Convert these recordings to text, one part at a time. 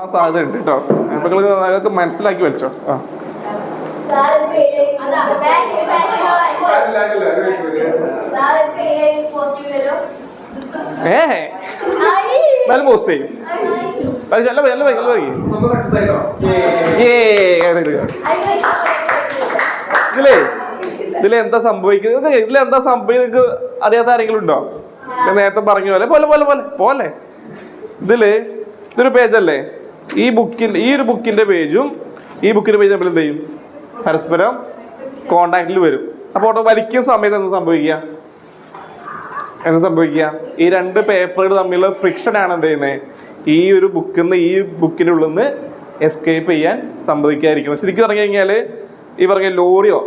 സാധ്യത ഉണ്ട് കേട്ടോ. അതൊക്കെ മനസ്സിലാക്കി വെച്ചോ. നല്ല പോസ്റ്റ് ചെയ്യും. ഇതിലെന്താ സംഭവിക്കുന്നത്, ഇതിലെന്താ സംഭവിക്കുന്നത് നിങ്ങൾക്ക് അറിയാത്ത ആരെങ്കിലും ഉണ്ടോ? നേരത്തെ പറഞ്ഞ പോലെ പോലെ പോലെ പോലെ പോലെ ഇതൊരു പേജല്ലേ. ഈ ഒരു ബുക്കിന്റെ പേജും ഈ ബുക്കിന്റെ പേജ് നമ്മൾ എന്ത് ചെയ്യും? പരസ്പരം കോണ്ടാക്റ്റിൽ വരും. അപ്പോൾ വലിക്കുന്ന സമയത്ത് എന്താ സംഭവിക്കുക? ഈ രണ്ട് പേപ്പറുകൾ തമ്മിലുള്ള ഫ്രിക്ഷൻ ആണ് എന്ത് ചെയ്യുന്നത്? ഈ ഒരു ബുക്കിൽ നിന്ന് ഈ ബുക്കിൻ്റെ ഉള്ളിൽ നിന്ന് എസ്കേപ്പ് ചെയ്യാൻ സമ്മതിക്കാതിരിക്കുന്നത്. ശരിക്കും പറഞ്ഞു കഴിഞ്ഞാൽ ഈ പറഞ്ഞ ലോറിയോ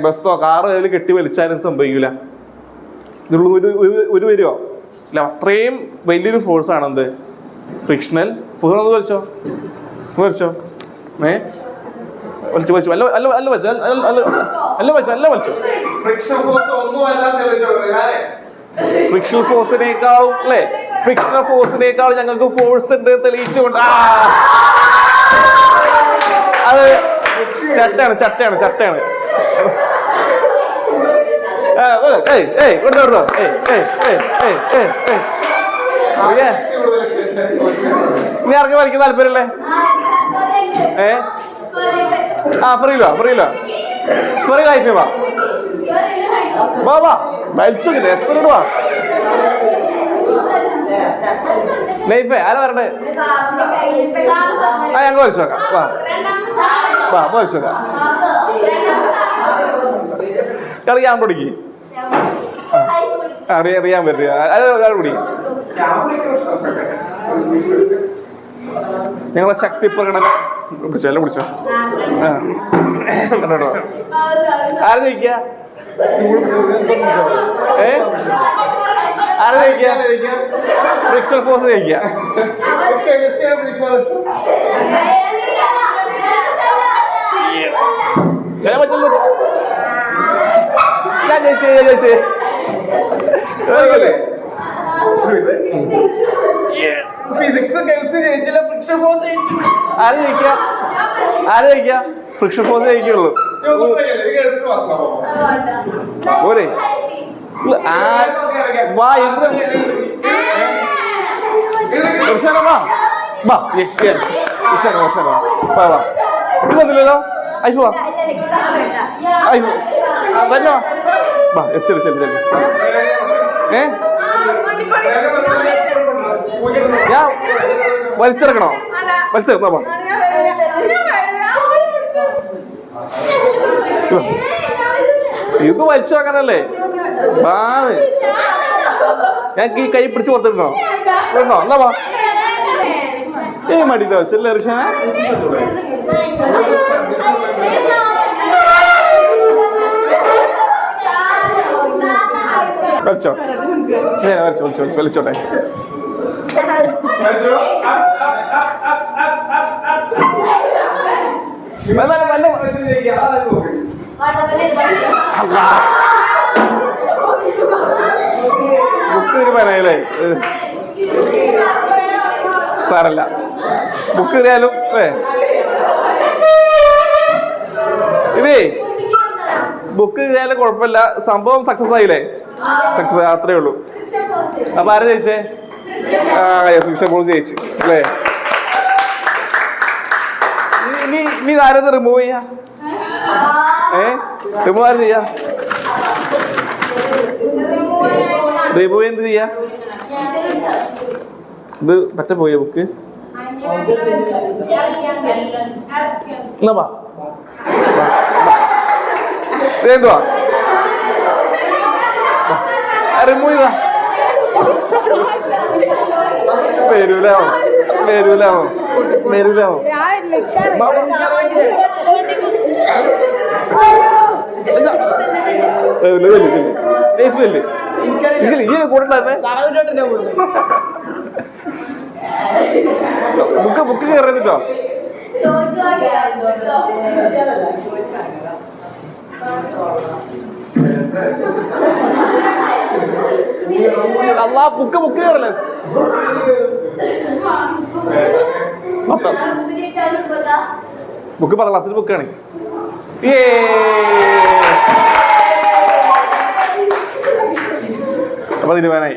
ബസ്സോ കാറോ അതിൽ കെട്ടി വലിച്ചാലും സംഭവിക്കില്ല. ഇതിനുള്ള ഒരു വരുമോ ഇല്ല. അത്രയും വലിയൊരു ഫോഴ്സ് ആണെന്ത്? Frictional force. ഒന്ന് വലിച്ചോ വലിച്ചോ വലിച്ചു വലിച്ചു അല്ല അല്ല അല്ല വലിച്ചു അല്ല വലിച്ചു അല്ല വലിച്ചു. ഫ്രിക്ഷണൽ ഫോഴ്സിനേക്കാളും അല്ലേ, ഫ്രിക്ഷണൽ ഫോഴ്സിനേക്കാളും ഞങ്ങൾക്ക് ഫോഴ്സ് ഉണ്ട് തെളിയിച്ചുകൊണ്ട് അത് ചട്ടയാണ് ചട്ടയാണ് ചട്ടയാണ്. നീ ഇറങ്ങി വലിക്കാൻ താല്പര്യല്ലേ? ഫ്രീലോ ഫ്രീലോ ഫ്രീ കായ്പ വാ വാ വലിച്ചു രസമിടുവാ. നെയ്പേ ആരാ വരണ്ടേ? ഞങ്ങൾ വലിച്ചു നോക്കാം. വാ വാ വലിച്ചു നോക്കാം. കളിക്കാൻ പിടിക്ക്. അറിയാൻ പറ്റില്ല. അയാൾ പിടിക്കും. ഞങ്ങളെ ശക്തി പ്രകടനം പിടിച്ചോ എല്ലാം പിടിച്ചോ. ആര് ജയിക്ക? ആര് ജയിക്ക? ഫ്രിക്ഷണൽ ഫോഴ്സ് ജയിക്ക. ഞാൻ ജയിച്ചേ ഫിസിക്സ് ജയിച്ചില്ല, ഫ്രിക്ഷൻ ഫോഴ്സ് ജയിച്ചു. ആര് ജയിക്ക? ആര് ജയിക്ക? Friction force ജയിക്കുള്ളൂ. പോരെ വാ വന്നില്ലല്ലോ. ഐഫു വാ ഐഫു വന്നോ വാ. ശരി ശരി ശരി. ഞാൻ വലിച്ചിറക്കണോ? വലിച്ചിറക്കണോ? ഇത് വലിച്ചു നോക്കാനല്ലേ. ഞാൻ ഈ കൈ പിടിച്ച് കൊടുത്തിട്ടുണ്ടോ? ഇടണോ? എന്നാ വാ. മടിയില്ല ശരിയല്ലേ ഋഷാന? വലിച്ചോ വലിച്ചോ വലിച്ചോ വലിച്ചോട്ടെ. ബുക്ക് തീരുമാനമായില്ലേ? സാരല്ല, ബുക്ക് തീരാലും ഇതേ ബുക്ക് ചെയ്താലും കുഴപ്പമില്ല. സംഭവം സക്സസ് ആയില്ലേ? സക്സസ് അത്രേ ഉള്ളൂ. അപ്പൊ ആരാ ജയിച്ചേ? ഫ്രിക്ഷൻ ഫോഴ്സ് ജയിച്ചു അല്ലേ? നീ ആരെന്ന് റിമൂവ് ചെയ്യാ? റിമൂവ് ആരും ചെയ്യാ? റിമൂവ് എന്ത് ചെയ്യാ? ഇത് പറ്റ പോയ ബുക്ക് എന്നാ വാ എന്തുവാ റിമൂവ് ചെയ്താ വരൂലാവോ വരൂലാവോ വരൂലാവോ. ഈ കൂട്ടുണ്ടായിരുന്നേ ബുക്ക് കയറിട്ടോ. അല്ലാ ബുക്ക് കയറല്ലേ? ബുക്ക് 10ാം ക്ലാസ്സിൽ ബുക്കാണ്. അപ്പൊ തീരുമാനമായി.